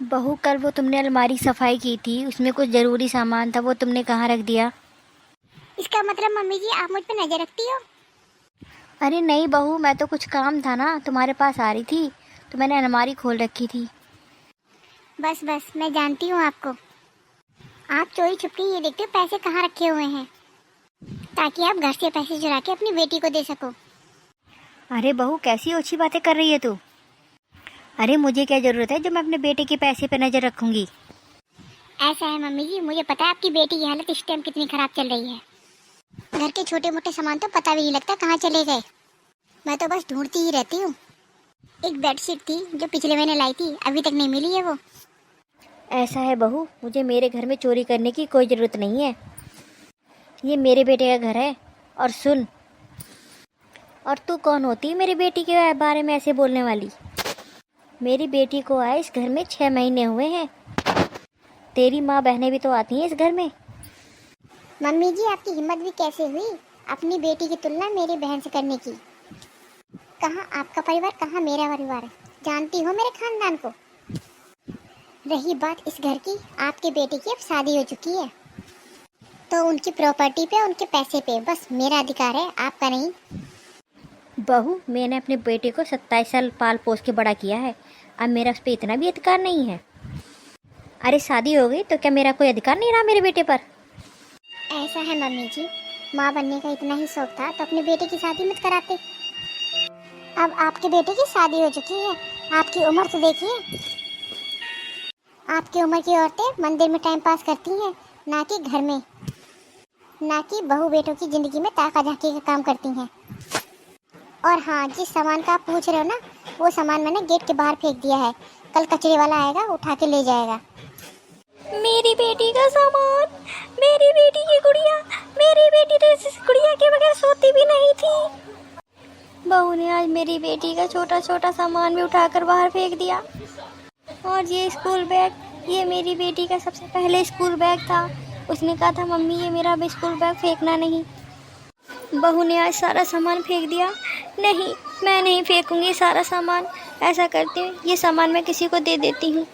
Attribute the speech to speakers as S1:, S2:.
S1: बहू, कल वो तुमने अलमारी सफाई की थी, उसमें कुछ ज़रूरी सामान था, वो तुमने कहाँ रख दिया?
S2: इसका मतलब मम्मी जी आप मुझ पर नजर रखती हो?
S1: अरे नहीं बहू, मैं तो कुछ काम था ना, तुम्हारे पास आ रही थी तो मैंने अलमारी खोल रखी थी।
S2: बस बस मैं जानती हूँ आपको। आप चोरी छुपके ये देखते हो पैसे कहाँ रखे हुए हैं, ताकि आप घर से पैसे चुरा के अपनी बेटी को दे सको।
S1: अरे बहू, कैसी ओछी बातें कर रही है तू? अरे मुझे क्या ज़रूरत है जो मैं अपने बेटे के पैसे पे नज़र रखूँगी?
S2: ऐसा है मम्मी जी, मुझे पता है आपकी बेटी की हालत इस टाइम कितनी खराब चल रही है। घर के छोटे मोटे सामान तो पता भी नहीं लगता कहाँ चले गए। मैं तो बस ढूंढती ही रहती हूँ। एक बेडशीट थी जो पिछले महीने लाई थी, अभी तक नहीं मिली है वो।
S1: ऐसा है बहू, मुझे मेरे घर में चोरी करने की कोई ज़रूरत नहीं है। ये मेरे बेटे का घर है। और सुन, और तू कौन होती है मेरी बेटी के बारे में ऐसे बोलने वाली? मेरी बेटी को आए इस घर में 6 महीने हुए हैं। तेरी माँ बहनें भी तो आती हैं इस घर में।
S2: मम्मी जी आपकी हिम्मत भी कैसे हुई अपनी बेटी की तुलना मेरी बहन से करने की? कहाँ आपका परिवार, कहाँ मेरा परिवार? जानती हो मेरे खानदान को। रही बात इस घर की, आपके बेटे की अब शादी हो चुकी है, तो उनकी प्रॉपर्टी पे, उनके पैसे पे बस मेरा अधिकार है, आपका नहीं।
S1: बहू, मैंने अपने बेटे को 27 साल पाल पोस के बड़ा किया है, अब मेरा उस पर इतना भी अधिकार नहीं है? अरे शादी हो गई तो क्या मेरा कोई अधिकार नहीं रहा मेरे बेटे पर?
S2: ऐसा है मम्मी जी, माँ बनने का इतना ही शौक था तो अपने बेटे की शादी मत कराते। अब आपके बेटे की शादी हो चुकी है, आपकी उम्र तो देखिए। आपकी उम्र की औरतें मंदिर में टाइम पास करती हैं, ना कि घर में, ना कि बहू बेटों की जिंदगी में ताका झाकी का काम करती हैं। और हाँ, जिस सामान का आप पूछ रहे हो ना, वो सामान मैंने गेट के बाहर फेंक दिया है। कल कचरे वाला आएगा, उठा के ले जाएगा।
S1: मेरी बेटी का सामान, मेरी बेटी की गुड़िया, मेरी बेटी तो इस गुड़िया के बगैर सोती भी नहीं थी। बहू ने आज मेरी बेटी का छोटा छोटा सामान भी उठाकर बाहर फेंक दिया। और ये स्कूल बैग, ये मेरी बेटी का सबसे पहले स्कूल बैग था। उसने कहा था मम्मी ये मेरा स्कूल बैग फेंकना नहीं। बहू ने आज सारा सामान फेंक दिया। नहीं, मैं नहीं फेंकूंगी सारा सामान। ऐसा करती हूँ, ये सामान मैं किसी को दे देती हूँ।